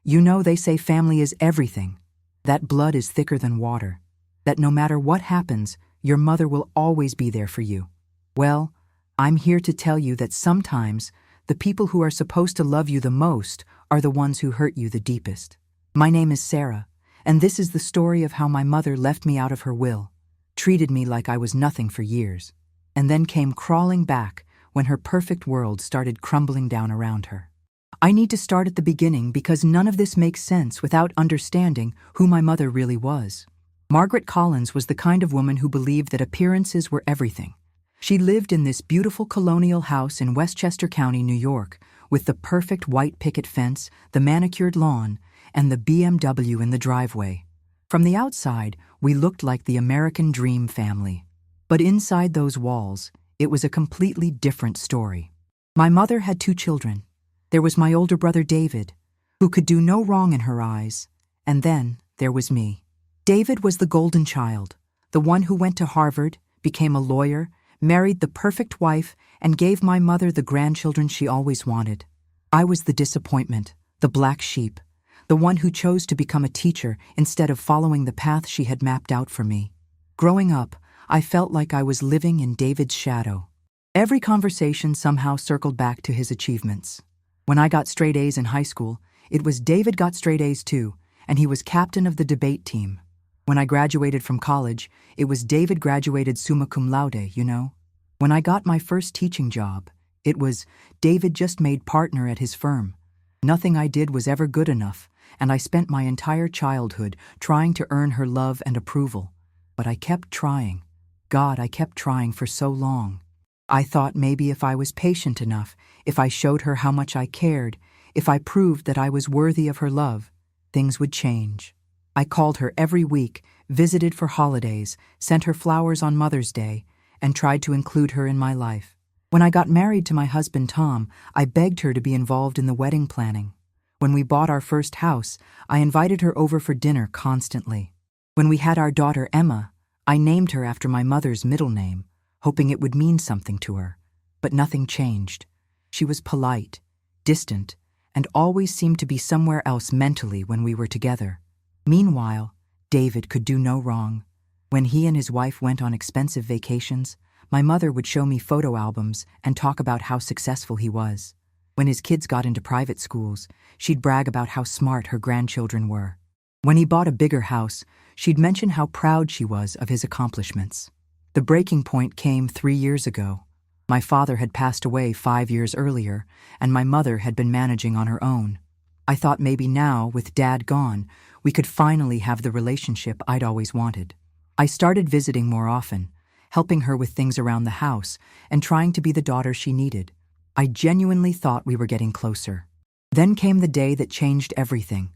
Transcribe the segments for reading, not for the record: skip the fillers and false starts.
You know, they say family is everything, that blood is thicker than water, that no matter what happens, your mother will always be there for you. Well, I'm here to tell you that sometimes the people who are supposed to love you the most are the ones who hurt you the deepest. My name is Sarah, and this is the story of how my mother left me out of her will, treated me like I was nothing for years, and then came crawling back when her perfect world started crumbling down around her. I need to start at the beginning because none of this makes sense without understanding who my mother really was. Margaret Collins was the kind of woman who believed that appearances were everything. She lived in this beautiful colonial house in Westchester County, New York, with the perfect white picket fence, the manicured lawn, and the BMW in the driveway. From the outside, we looked like the American dream family. But inside those walls, it was a completely different story. My mother had 2 children. There was my older brother David, who could do no wrong in her eyes, and then there was me. David was the golden child, the one who went to Harvard, became a lawyer, married the perfect wife, and gave my mother the grandchildren she always wanted. I was the disappointment, the black sheep, the one who chose to become a teacher instead of following the path she had mapped out for me. Growing up, I felt like I was living in David's shadow. Every conversation somehow circled back to his achievements. When I got straight A's in high school, it was David got straight A's too, and he was captain of the debate team. When I graduated from college, it was David graduated summa cum laude, you know? When I got my first teaching job, it was David just made partner at his firm. Nothing I did was ever good enough, and I spent my entire childhood trying to earn her love and approval. But I kept trying. God, I kept trying for so long. I thought maybe if I was patient enough, if I showed her how much I cared, if I proved that I was worthy of her love, things would change. I called her every week, visited for holidays, sent her flowers on Mother's Day, and tried to include her in my life. When I got married to my husband Tom, I begged her to be involved in the wedding planning. When we bought our first house, I invited her over for dinner constantly. When we had our daughter Emma, I named her after my mother's middle name, hoping it would mean something to her. But nothing changed. She was polite, distant, and always seemed to be somewhere else mentally when we were together. Meanwhile, David could do no wrong. When he and his wife went on expensive vacations, my mother would show me photo albums and talk about how successful he was. When his kids got into private schools, she'd brag about how smart her grandchildren were. When he bought a bigger house, she'd mention how proud she was of his accomplishments. The breaking point came 3 years ago. My father had passed away 5 years earlier, and my mother had been managing on her own. I thought maybe now, with Dad gone, we could finally have the relationship I'd always wanted. I started visiting more often, helping her with things around the house, and trying to be the daughter she needed. I genuinely thought we were getting closer. Then came the day that changed everything.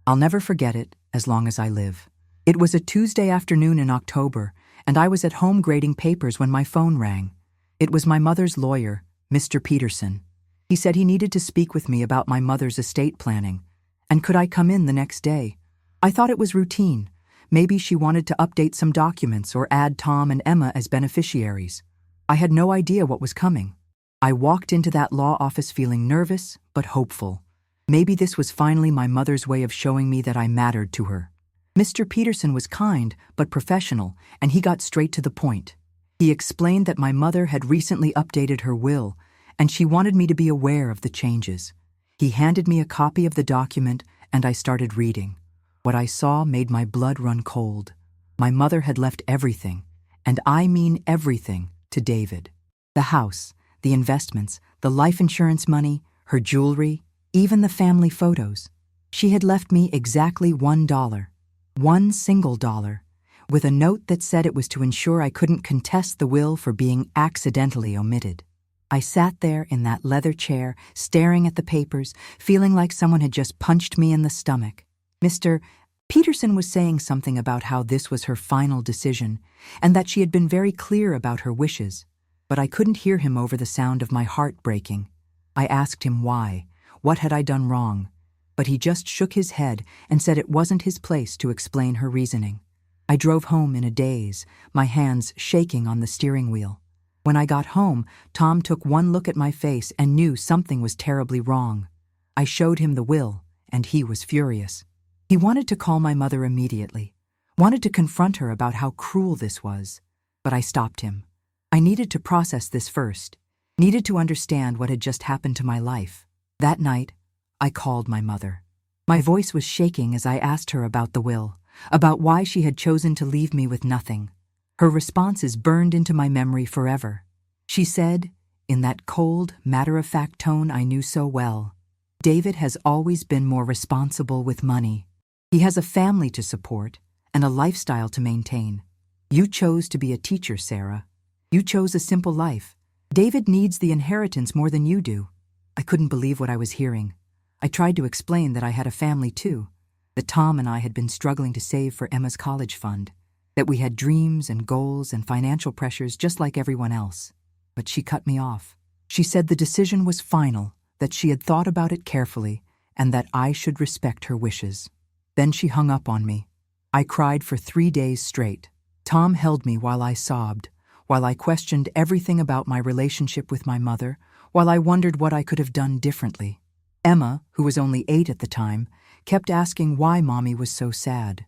I'll never forget it as long as I live. It was a Tuesday afternoon in October, and I was at home grading papers when my phone rang. It was my mother's lawyer, Mr. Peterson. He said he needed to speak with me about my mother's estate planning, and could I come in the next day? I thought it was routine. Maybe she wanted to update some documents or add Tom and Emma as beneficiaries. I had no idea what was coming. I walked into that law office feeling nervous but hopeful. Maybe this was finally my mother's way of showing me that I mattered to her. Mr. Peterson was kind but professional, and he got straight to the point. He explained that my mother had recently updated her will, and she wanted me to be aware of the changes. He handed me a copy of the document, and I started reading. What I saw made my blood run cold. My mother had left everything, and I mean everything, to David. The house, the investments, the life insurance money, her jewelry, even the family photos. She had left me exactly $1, one single dollar, with a note that said it was to ensure I couldn't contest the will for being accidentally omitted. I sat there in that leather chair, staring at the papers, feeling like someone had just punched me in the stomach. Mr. Peterson was saying something about how this was her final decision, and that she had been very clear about her wishes, but I couldn't hear him over the sound of my heart breaking. I asked him why. What had I done wrong? But he just shook his head and said it wasn't his place to explain her reasoning. I drove home in a daze, my hands shaking on the steering wheel. When I got home, Tom took one look at my face and knew something was terribly wrong. I showed him the will, and he was furious. He wanted to call my mother immediately, wanted to confront her about how cruel this was, but I stopped him. I needed to process this first, needed to understand what had just happened to my life. That night, I called my mother. My voice was shaking as I asked her about the will, about why she had chosen to leave me with nothing. Her responses burned into my memory forever. She said, in that cold, matter-of-fact tone I knew so well, "David has always been more responsible with money. He has a family to support and a lifestyle to maintain. You chose to be a teacher, Sarah. You chose a simple life. David needs the inheritance more than you do." I couldn't believe what I was hearing. I tried to explain that I had a family too, that Tom and I had been struggling to save for Emma's college fund, that we had dreams and goals and financial pressures just like everyone else. But she cut me off. She said the decision was final, that she had thought about it carefully, and that I should respect her wishes. Then she hung up on me. I cried for 3 days straight. Tom held me while I sobbed, while I questioned everything about my relationship with my mother, while I wondered what I could have done differently. Emma, who was only 8 at the time, kept asking why Mommy was so sad.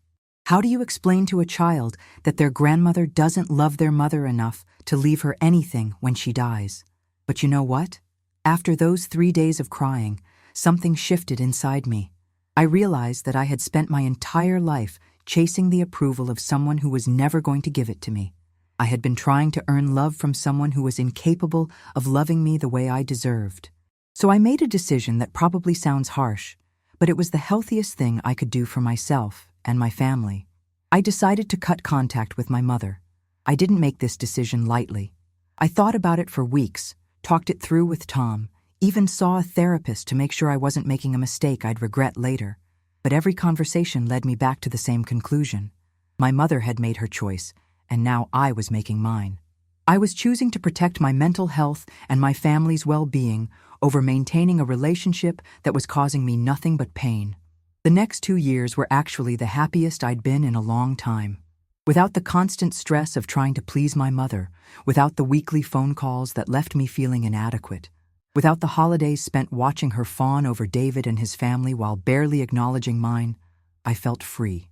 How do you explain to a child that their grandmother doesn't love their mother enough to leave her anything when she dies? But you know what? After those 3 days of crying, something shifted inside me. I realized that I had spent my entire life chasing the approval of someone who was never going to give it to me. I had been trying to earn love from someone who was incapable of loving me the way I deserved. So I made a decision that probably sounds harsh, but it was the healthiest thing I could do for myself and my family. I decided to cut contact with my mother. I didn't make this decision lightly. I thought about it for weeks, talked it through with Tom, even saw a therapist to make sure I wasn't making a mistake I'd regret later. But every conversation led me back to the same conclusion. My mother had made her choice, and now I was making mine. I was choosing to protect my mental health and my family's well-being over maintaining a relationship that was causing me nothing but pain. The next 2 years were actually the happiest I'd been in a long time. Without the constant stress of trying to please my mother, without the weekly phone calls that left me feeling inadequate, without the holidays spent watching her fawn over David and his family while barely acknowledging mine, I felt free.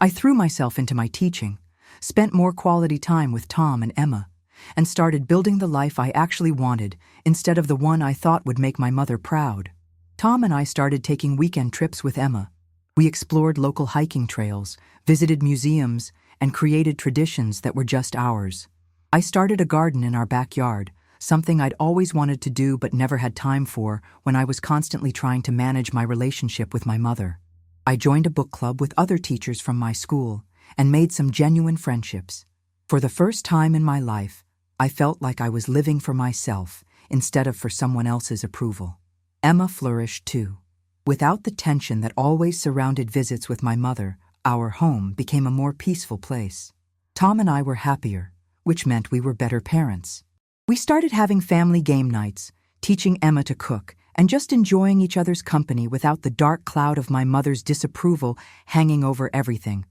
I threw myself into my teaching, spent more quality time with Tom and Emma, and started building the life I actually wanted instead of the one I thought would make my mother proud. Tom and I started taking weekend trips with Emma. We explored local hiking trails, visited museums, and created traditions that were just ours. I started a garden in our backyard, something I'd always wanted to do but never had time for when I was constantly trying to manage my relationship with my mother. I joined a book club with other teachers from my school and made some genuine friendships. For the first time in my life, I felt like I was living for myself instead of for someone else's approval. Emma flourished too. Without the tension that always surrounded visits with my mother, our home became a more peaceful place. Tom and I were happier, which meant we were better parents. We started having family game nights, teaching Emma to cook, and just enjoying each other's company without the dark cloud of my mother's disapproval hanging over everything.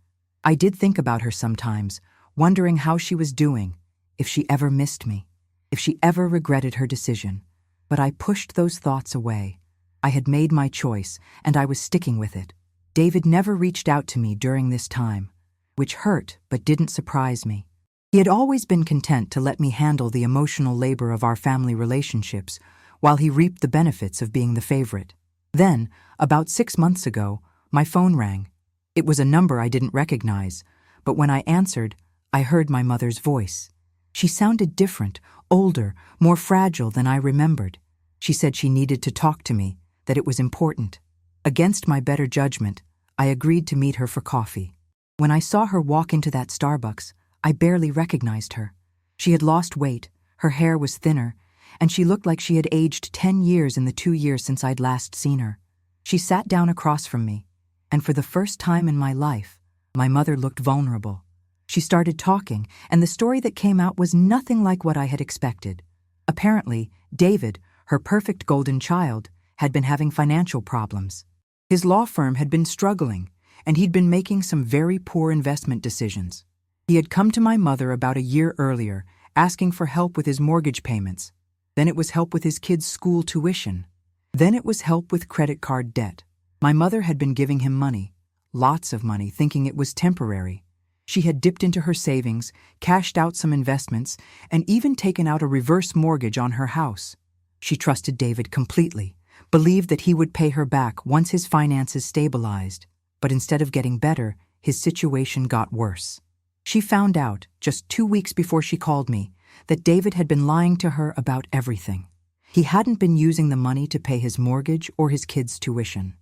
I did think about her sometimes, wondering how she was doing, if she ever missed me, if she ever regretted her decision. But I pushed those thoughts away. I had made my choice, and I was sticking with it. David never reached out to me during this time, which hurt but didn't surprise me. He had always been content to let me handle the emotional labor of our family relationships, while he reaped the benefits of being the favorite. Then, about 6 months ago, my phone rang. It was a number I didn't recognize, but when I answered, I heard my mother's voice. She sounded different, older, more fragile than I remembered. She said she needed to talk to me, that it was important. Against my better judgment, I agreed to meet her for coffee. When I saw her walk into that Starbucks, I barely recognized her. She had lost weight, her hair was thinner, and she looked like she had aged 10 years in the 2 years since I'd last seen her. She sat down across from me, and for the first time in my life, my mother looked vulnerable. She started talking, and the story that came out was nothing like what I had expected. Apparently, David, her perfect golden child, had been having financial problems. His law firm had been struggling, and he'd been making some very poor investment decisions. He had come to my mother about a year earlier, asking for help with his mortgage payments. Then it was help with his kids' school tuition. Then it was help with credit card debt. My mother had been giving him money, lots of money, thinking it was temporary. She had dipped into her savings, cashed out some investments, and even taken out a reverse mortgage on her house. She trusted David completely, believed that he would pay her back once his finances stabilized. But instead of getting better, his situation got worse. She found out, just 2 weeks before she called me, that David had been lying to her about everything. He hadn't been using the money to pay his mortgage or his kids' tuition.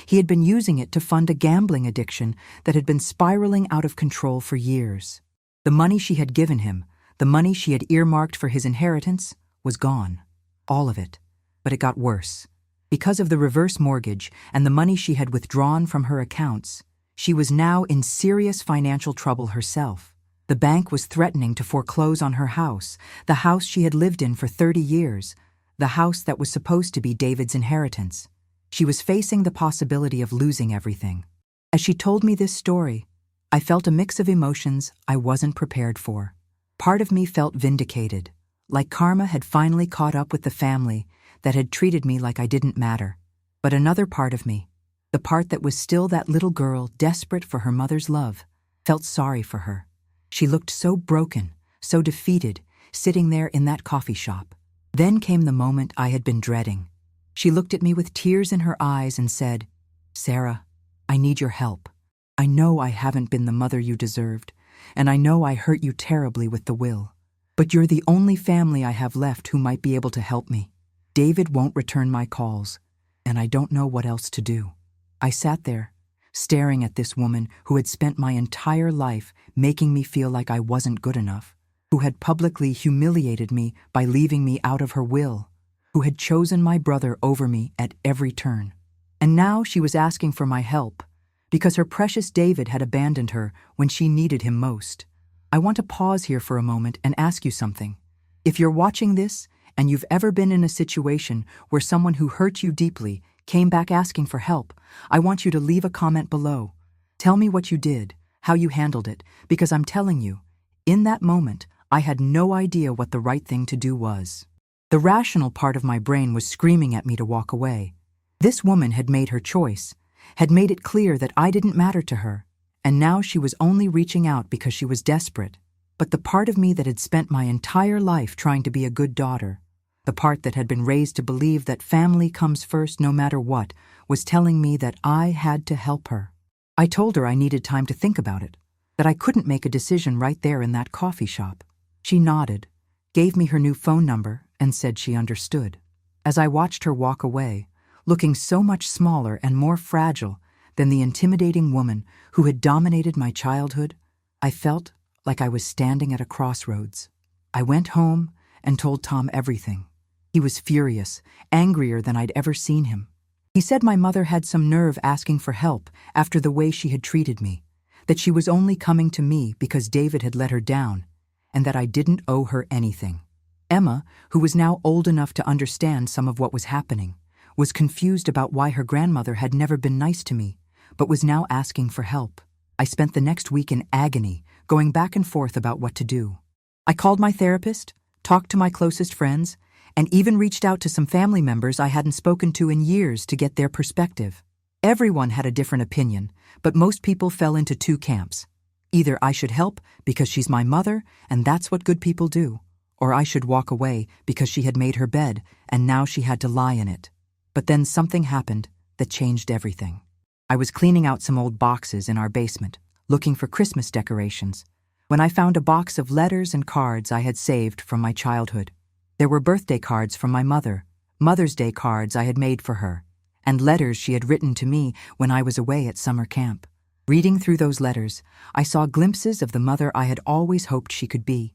He had been using it to fund a gambling addiction that had been spiraling out of control for years. The money she had given him, the money she had earmarked for his inheritance, was gone. All of it. But it got worse. Because of the reverse mortgage and the money she had withdrawn from her accounts, she was now in serious financial trouble herself. The bank was threatening to foreclose on her house, the house she had lived in for 30 years, the house that was supposed to be David's inheritance. She was facing the possibility of losing everything. As she told me this story, I felt a mix of emotions I wasn't prepared for. Part of me felt vindicated, like karma had finally caught up with the family that had treated me like I didn't matter. But another part of me, the part that was still that little girl desperate for her mother's love, felt sorry for her. She looked so broken, so defeated, sitting there in that coffee shop. Then came the moment I had been dreading. She looked at me with tears in her eyes and said, "Sarah, I need your help. I know I haven't been the mother you deserved, and I know I hurt you terribly with the will. But you're the only family I have left who might be able to help me. David won't return my calls, and I don't know what else to do." I sat there, staring at this woman who had spent my entire life making me feel like I wasn't good enough, who had publicly humiliated me by leaving me out of her will, who had chosen my brother over me at every turn. And now she was asking for my help, because her precious David had abandoned her when she needed him most. I want to pause here for a moment and ask you something. If you're watching this and you've ever been in a situation where someone who hurt you deeply came back asking for help, I want you to leave a comment below. Tell me what you did, how you handled it, because I'm telling you, in that moment, I had no idea what the right thing to do was. The rational part of my brain was screaming at me to walk away. This woman had made her choice, had made it clear that I didn't matter to her, and now she was only reaching out because she was desperate. But the part of me that had spent my entire life trying to be a good daughter, the part that had been raised to believe that family comes first no matter what, was telling me that I had to help her. I told her I needed time to think about it, that I couldn't make a decision right there in that coffee shop. She nodded, gave me her new phone number, and said she understood. As I watched her walk away, looking so much smaller and more fragile than the intimidating woman who had dominated my childhood, I felt like I was standing at a crossroads. I went home and told Tom everything. He was furious, angrier than I'd ever seen him. He said my mother had some nerve asking for help after the way she had treated me, that she was only coming to me because David had let her down, and that I didn't owe her anything. Emma, who was now old enough to understand some of what was happening, was confused about why her grandmother had never been nice to me, but was now asking for help. I spent the next week in agony, going back and forth about what to do. I called my therapist, talked to my closest friends, and even reached out to some family members I hadn't spoken to in years to get their perspective. Everyone had a different opinion, but most people fell into 2 camps. Either I should help because she's my mother and that's what good people do, or I should walk away because she had made her bed and now she had to lie in it. But then something happened that changed everything. I was cleaning out some old boxes in our basement, looking for Christmas decorations, when I found a box of letters and cards I had saved from my childhood. There were birthday cards from my mother, Mother's Day cards I had made for her, and letters she had written to me when I was away at summer camp. Reading through those letters, I saw glimpses of the mother I had always hoped she could be.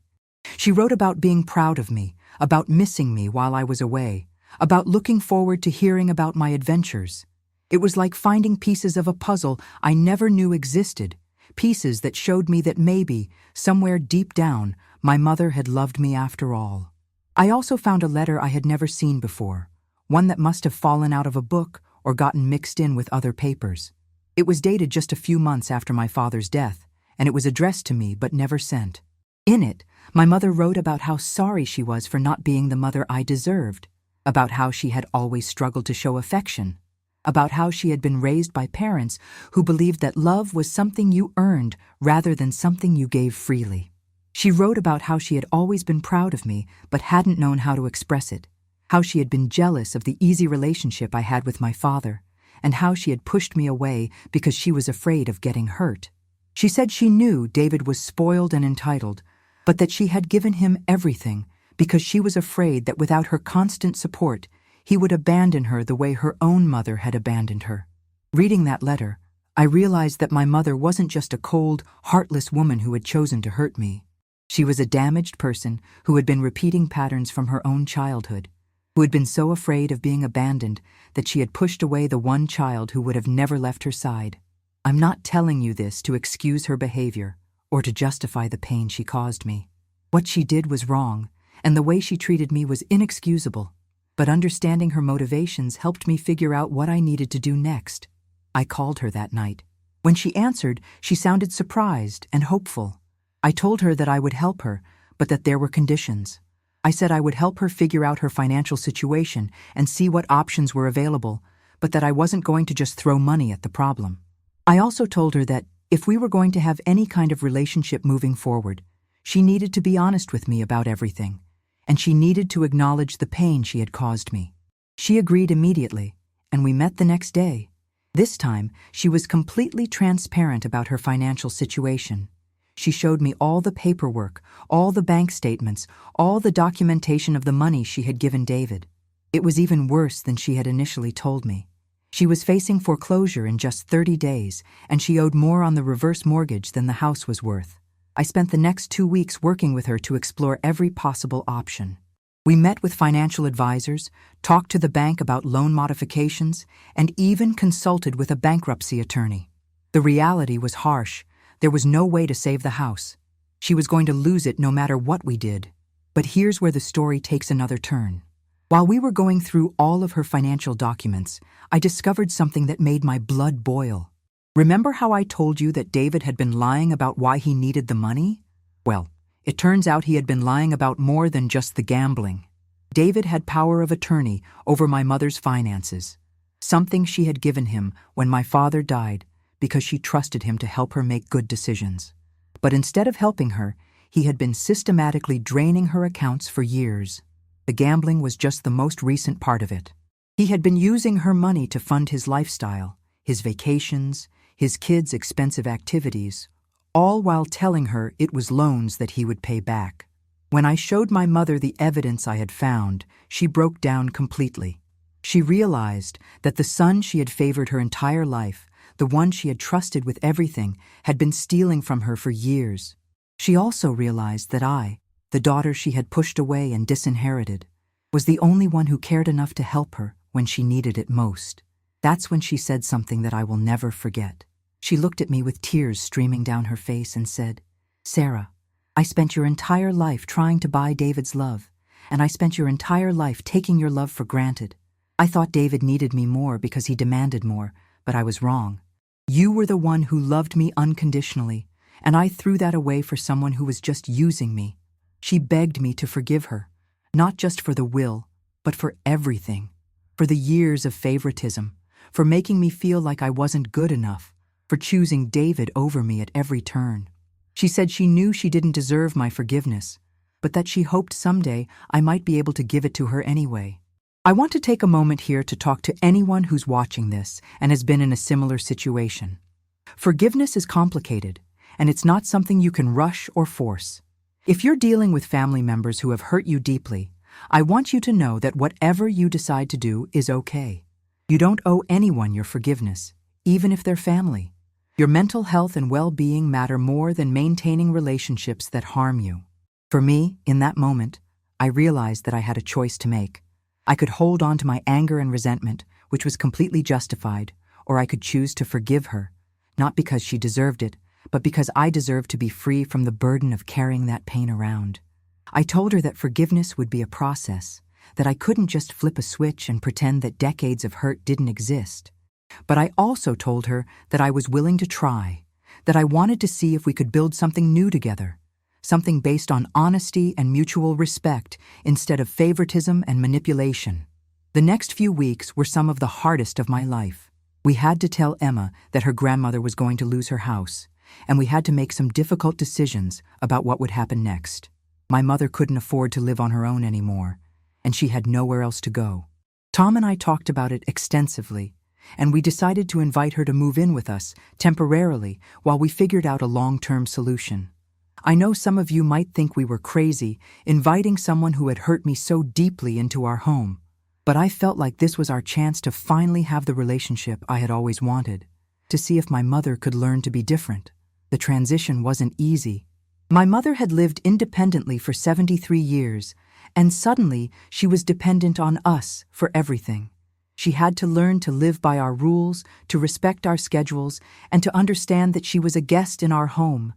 She wrote about being proud of me, about missing me while I was away, about looking forward to hearing about my adventures. It was like finding pieces of a puzzle I never knew existed, pieces that showed me that maybe, somewhere deep down, my mother had loved me after all. I also found a letter I had never seen before, one that must have fallen out of a book or gotten mixed in with other papers. It was dated just a few months after my father's death, and it was addressed to me but never sent. In it, my mother wrote about how sorry she was for not being the mother I deserved, about how she had always struggled to show affection, about how she had been raised by parents who believed that love was something you earned rather than something you gave freely. She wrote about how she had always been proud of me but hadn't known how to express it, how she had been jealous of the easy relationship I had with my father, and how she had pushed me away because she was afraid of getting hurt. She said she knew David was spoiled and entitled, but that she had given him everything because she was afraid that without her constant support, he would abandon her the way her own mother had abandoned her. Reading that letter, I realized that my mother wasn't just a cold, heartless woman who had chosen to hurt me. She was a damaged person who had been repeating patterns from her own childhood, who had been so afraid of being abandoned that she had pushed away the one child who would have never left her side. I'm not telling you this to excuse her behavior or to justify the pain she caused me. What she did was wrong, and the way she treated me was inexcusable. But understanding her motivations helped me figure out what I needed to do next. I called her that night. When she answered, she sounded surprised and hopeful. I told her that I would help her, but that there were conditions. I said I would help her figure out her financial situation and see what options were available, but that I wasn't going to just throw money at the problem. I also told her that if we were going to have any kind of relationship moving forward, she needed to be honest with me about everything, and she needed to acknowledge the pain she had caused me. She agreed immediately, and we met the next day. This time, she was completely transparent about her financial situation. She showed me all the paperwork, all the bank statements, all the documentation of the money she had given David. It was even worse than she had initially told me. She was facing foreclosure in just 30 days, and she owed more on the reverse mortgage than the house was worth. I spent the next 2 weeks working with her to explore every possible option. We met with financial advisors, talked to the bank about loan modifications, and even consulted with a bankruptcy attorney. The reality was harsh. There was no way to save the house. She was going to lose it no matter what we did. But here's where the story takes another turn. While we were going through all of her financial documents, I discovered something that made my blood boil. Remember how I told you that David had been lying about why he needed the money? Well, it turns out he had been lying about more than just the gambling. David had power of attorney over my mother's finances, something she had given him when my father died because she trusted him to help her make good decisions. But instead of helping her, he had been systematically draining her accounts for years. The gambling was just the most recent part of it. He had been using her money to fund his lifestyle, his vacations, his kids' expensive activities, all while telling her it was loans that he would pay back. When I showed my mother the evidence I had found, she broke down completely. She realized that the son she had favored her entire life, the one she had trusted with everything, had been stealing from her for years. She also realized that I, the daughter she had pushed away and disinherited, was the only one who cared enough to help her when she needed it most. That's when she said something that I will never forget. She looked at me with tears streaming down her face and said, "Sarah, I spent your entire life trying to buy David's love, and I spent your entire life taking your love for granted. I thought David needed me more because he demanded more, but I was wrong. You were the one who loved me unconditionally, and I threw that away for someone who was just using me." She begged me to forgive her, not just for the will, but for everything, for the years of favoritism, for making me feel like I wasn't good enough, for choosing David over me at every turn. She said she knew she didn't deserve my forgiveness, but that she hoped someday I might be able to give it to her anyway. I want to take a moment here to talk to anyone who's watching this and has been in a similar situation. Forgiveness is complicated, and it's not something you can rush or force. If you're dealing with family members who have hurt you deeply, I want you to know that whatever you decide to do is okay. You don't owe anyone your forgiveness, even if they're family. Your mental health and well-being matter more than maintaining relationships that harm you. For me, in that moment, I realized that I had a choice to make. I could hold on to my anger and resentment, which was completely justified, or I could choose to forgive her, not because she deserved it, but because I deserved to be free from the burden of carrying that pain around. I told her that forgiveness would be a process, that I couldn't just flip a switch and pretend that decades of hurt didn't exist. But I also told her that I was willing to try, that I wanted to see if we could build something new together, something based on honesty and mutual respect instead of favoritism and manipulation. The next few weeks were some of the hardest of my life. We had to tell Emma that her grandmother was going to lose her house, and we had to make some difficult decisions about what would happen next. My mother couldn't afford to live on her own anymore, and she had nowhere else to go. Tom and I talked about it extensively, and we decided to invite her to move in with us temporarily while we figured out a long-term solution. I know some of you might think we were crazy, inviting someone who had hurt me so deeply into our home, but I felt like this was our chance to finally have the relationship I had always wanted, to see if my mother could learn to be different. The transition wasn't easy. My mother had lived independently for 73 years, and suddenly she was dependent on us for everything. She had to learn to live by our rules, to respect our schedules, and to understand that she was a guest in our home.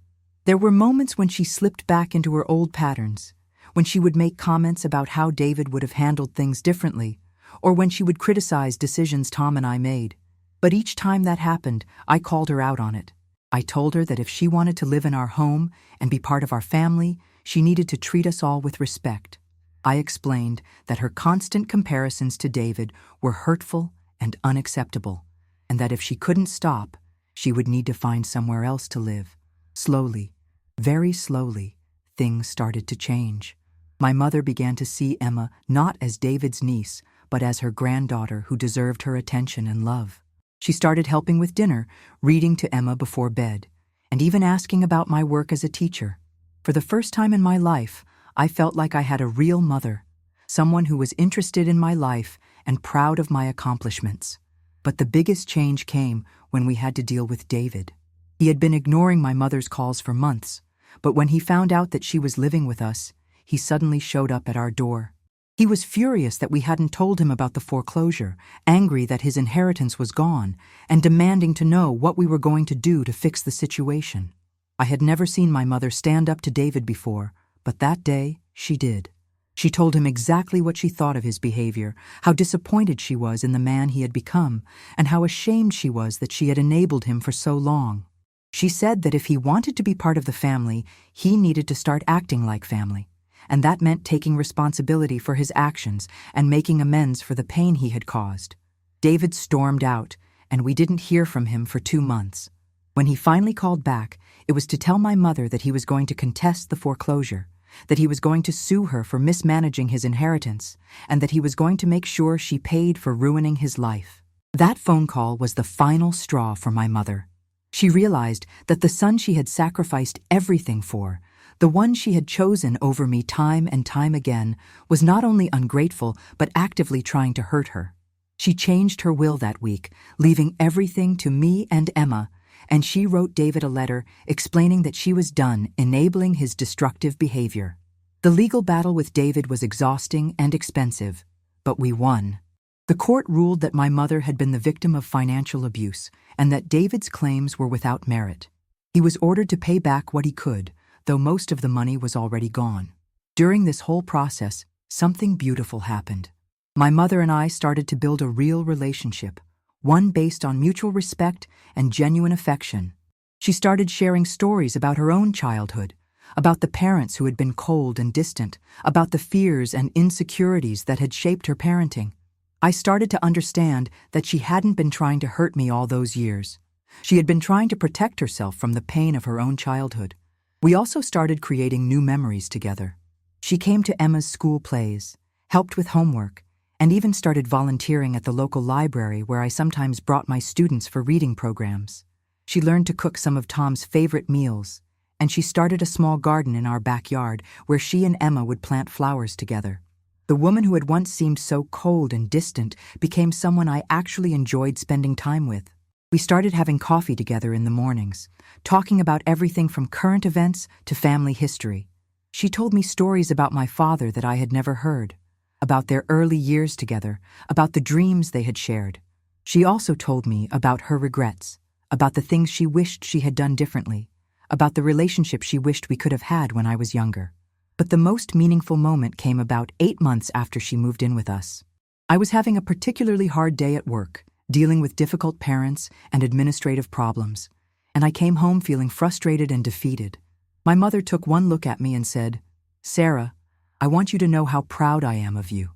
There were moments when she slipped back into her old patterns, when she would make comments about how David would have handled things differently, or when she would criticize decisions Tom and I made. But each time that happened, I called her out on it. I told her that if she wanted to live in our home and be part of our family, she needed to treat us all with respect. I explained that her constant comparisons to David were hurtful and unacceptable, and that if she couldn't stop, she would need to find somewhere else to live. Slowly, very slowly, things started to change. My mother began to see Emma not as David's niece, but as her granddaughter who deserved her attention and love. She started helping with dinner, reading to Emma before bed, and even asking about my work as a teacher. For the first time in my life, I felt like I had a real mother, someone who was interested in my life and proud of my accomplishments. But the biggest change came when we had to deal with David. He had been ignoring my mother's calls for months, but when he found out that she was living with us, he suddenly showed up at our door. He was furious that we hadn't told him about the foreclosure, angry that his inheritance was gone, and demanding to know what we were going to do to fix the situation. I had never seen my mother stand up to David before, but that day, she did. She told him exactly what she thought of his behavior, how disappointed she was in the man he had become, and how ashamed she was that she had enabled him for so long. She said that if he wanted to be part of the family, he needed to start acting like family, and that meant taking responsibility for his actions and making amends for the pain he had caused. David stormed out, and we didn't hear from him for 2 months. When he finally called back, it was to tell my mother that he was going to contest the foreclosure, that he was going to sue her for mismanaging his inheritance, and that he was going to make sure she paid for ruining his life. That phone call was the final straw for my mother. She realized that the son she had sacrificed everything for, the one she had chosen over me time and time again, was not only ungrateful but actively trying to hurt her. She changed her will that week, leaving everything to me and Emma, and she wrote David a letter explaining that she was done enabling his destructive behavior. The legal battle with David was exhausting and expensive, but we won. The court ruled that my mother had been the victim of financial abuse and that David's claims were without merit. He was ordered to pay back what he could, though most of the money was already gone. During this whole process, something beautiful happened. My mother and I started to build a real relationship, one based on mutual respect and genuine affection. She started sharing stories about her own childhood, about the parents who had been cold and distant, about the fears and insecurities that had shaped her parenting. I started to understand that she hadn't been trying to hurt me all those years. She had been trying to protect herself from the pain of her own childhood. We also started creating new memories together. She came to Emma's school plays, helped with homework, and even started volunteering at the local library where I sometimes brought my students for reading programs. She learned to cook some of Tom's favorite meals, and she started a small garden in our backyard where she and Emma would plant flowers together. The woman who had once seemed so cold and distant became someone I actually enjoyed spending time with. We started having coffee together in the mornings, talking about everything from current events to family history. She told me stories about my father that I had never heard, about their early years together, about the dreams they had shared. She also told me about her regrets, about the things she wished she had done differently, about the relationship she wished we could have had when I was younger. But the most meaningful moment came about 8 months after she moved in with us. I was having a particularly hard day at work, dealing with difficult parents and administrative problems, and I came home feeling frustrated and defeated. My mother took one look at me and said, "Sarah, I want you to know how proud I am of you.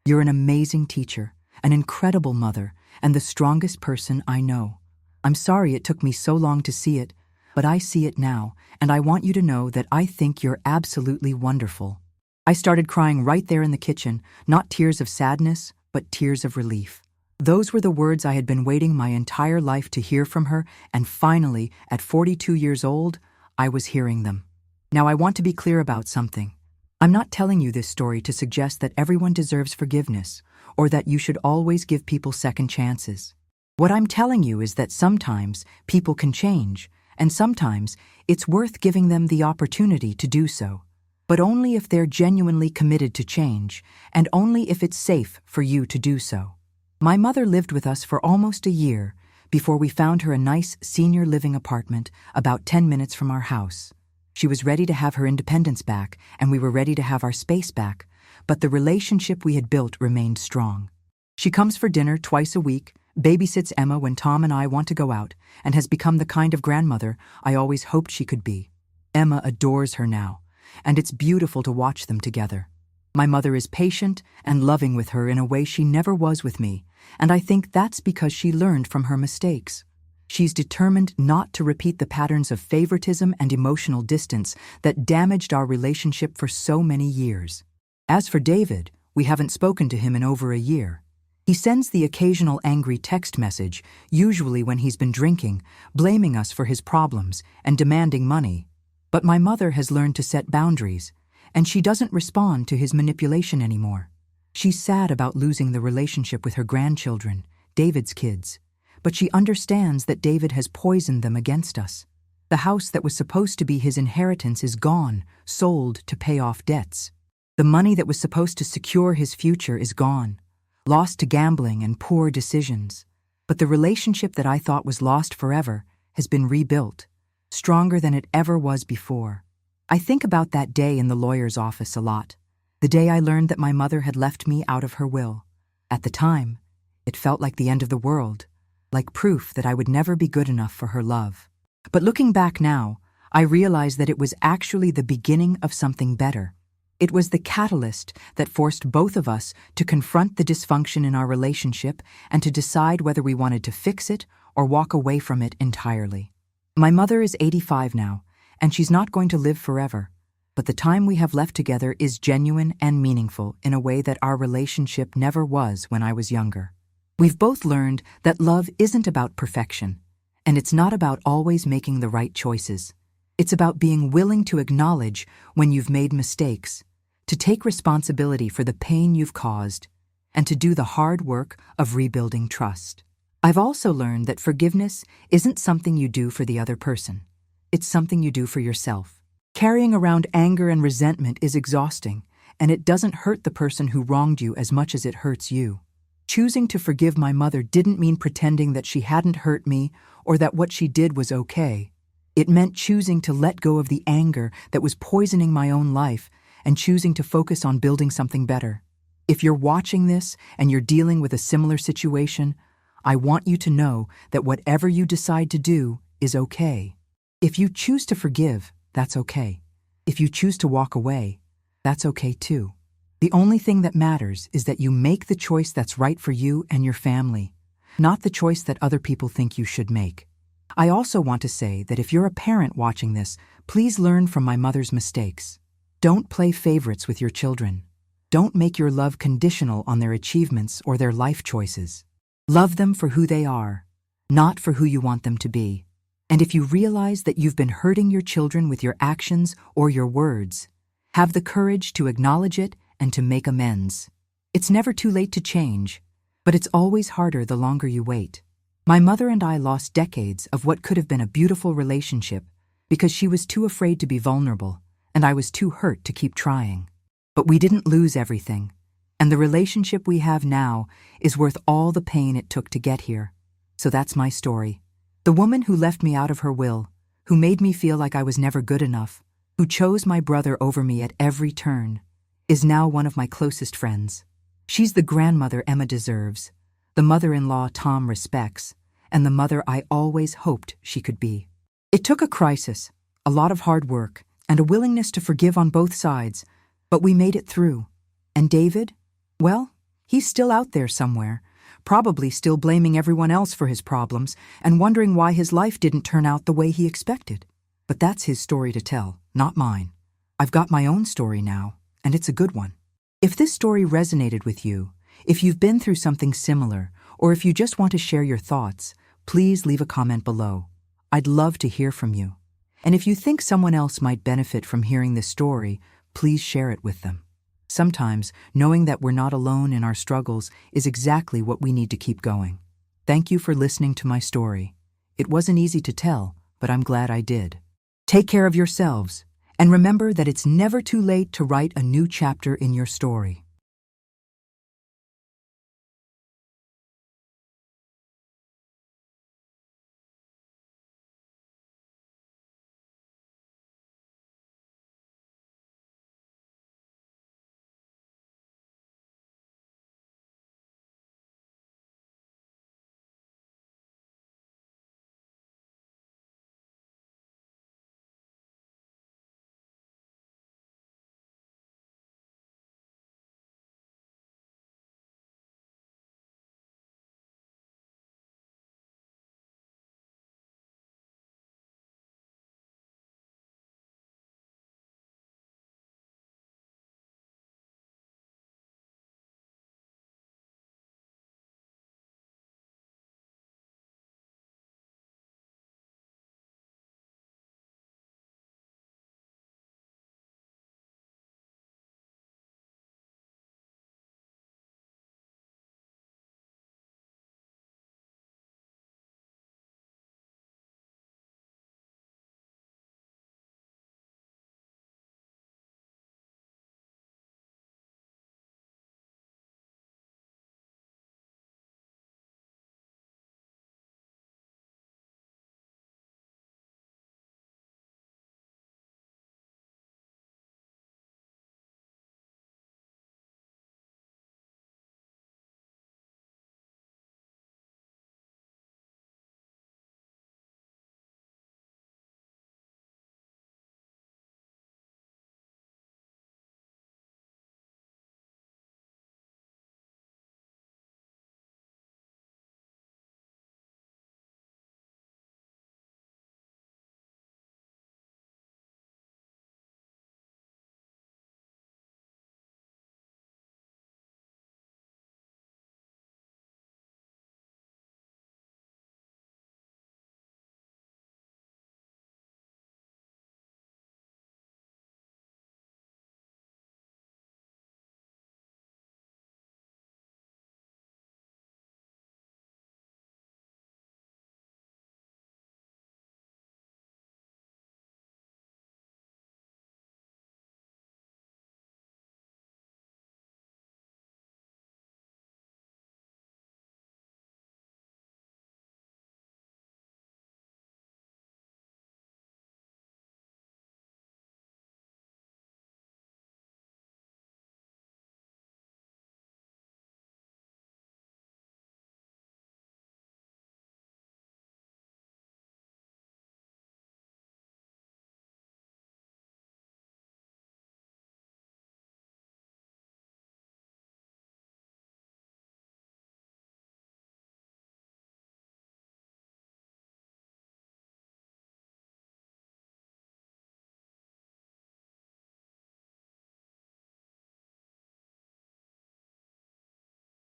You're an amazing teacher, an incredible mother, and the strongest person I know. I'm sorry it took me so long to see it, but I see it now, and I want you to know that I think you're absolutely wonderful." I started crying right there in the kitchen, not tears of sadness, but tears of relief. Those were the words I had been waiting my entire life to hear from her, and finally, at 42 years old, I was hearing them. Now I want to be clear about something. I'm not telling you this story to suggest that everyone deserves forgiveness, or that you should always give people second chances. What I'm telling you is that sometimes people can change, and sometimes it's worth giving them the opportunity to do so. But only if they're genuinely committed to change, and only if it's safe for you to do so. My mother lived with us for almost a year before we found her a nice senior living apartment about 10 minutes from our house. She was ready to have her independence back, and we were ready to have our space back, but the relationship we had built remained strong. She comes for dinner twice a week, babysits Emma when Tom and I want to go out, and has become the kind of grandmother I always hoped she could be. Emma adores her now, and it's beautiful to watch them together. My mother is patient and loving with her in a way she never was with me, and I think that's because she learned from her mistakes. She's determined not to repeat the patterns of favoritism and emotional distance that damaged our relationship for so many years. As for David, we haven't spoken to him in over a year. He sends the occasional angry text message, usually when he's been drinking, blaming us for his problems and demanding money. But my mother has learned to set boundaries, and she doesn't respond to his manipulation anymore. She's sad about losing the relationship with her grandchildren, David's kids, but she understands that David has poisoned them against us. The house that was supposed to be his inheritance is gone, sold to pay off debts. The money that was supposed to secure his future is gone, lost to gambling and poor decisions. But the relationship that I thought was lost forever has been rebuilt, stronger than it ever was before. I think about that day in the lawyer's office a lot, the day I learned that my mother had left me out of her will. At the time, it felt like the end of the world, like proof that I would never be good enough for her love. But looking back now, I realize that it was actually the beginning of something better. It was the catalyst that forced both of us to confront the dysfunction in our relationship and to decide whether we wanted to fix it or walk away from it entirely. My mother is 85 now, and she's not going to live forever, but the time we have left together is genuine and meaningful in a way that our relationship never was when I was younger. We've both learned that love isn't about perfection, and it's not about always making the right choices. It's about being willing to acknowledge when you've made mistakes, to take responsibility for the pain you've caused, and to do the hard work of rebuilding trust. I've also learned that forgiveness isn't something you do for the other person. It's something you do for yourself. Carrying around anger and resentment is exhausting, and it doesn't hurt the person who wronged you as much as it hurts you. Choosing to forgive my mother didn't mean pretending that she hadn't hurt me or that what she did was okay. It meant choosing to let go of the anger that was poisoning my own life and choosing to focus on building something better. If you're watching this and you're dealing with a similar situation, I want you to know that whatever you decide to do is okay. If you choose to forgive, that's okay. If you choose to walk away, that's okay too. The only thing that matters is that you make the choice that's right for you and your family, not the choice that other people think you should make. I also want to say that if you're a parent watching this, please learn from my mother's mistakes. Don't play favorites with your children. Don't make your love conditional on their achievements or their life choices. Love them for who they are, not for who you want them to be. And if you realize that you've been hurting your children with your actions or your words, have the courage to acknowledge it and to make amends. It's never too late to change, but it's always harder the longer you wait. My mother and I lost decades of what could have been a beautiful relationship because she was too afraid to be vulnerable, and I was too hurt to keep trying. But we didn't lose everything, and the relationship we have now is worth all the pain it took to get here. So that's my story. The woman who left me out of her will, who made me feel like I was never good enough, who chose my brother over me at every turn, is now one of my closest friends. She's the grandmother Emma deserves, the mother-in-law Tom respects, and the mother I always hoped she could be. It took a crisis, a lot of hard work, and a willingness to forgive on both sides, but we made it through. And David? Well, He's still out there somewhere, probably still blaming everyone else for his problems and wondering why his life didn't turn out the way he expected. But that's his story to tell, not mine. I've got my own story now, and it's a good one. If this story resonated with you, if you've been through something similar, or if you just want to share your thoughts, please leave a comment below. I'd love to hear from you. And if you think someone else might benefit from hearing this story, please share it with them. Sometimes, knowing that we're not alone in our struggles is exactly what we need to keep going. Thank you for listening to my story. It wasn't easy to tell, but I'm glad I did. Take care of yourselves, and remember that it's never too late to write a new chapter in your story.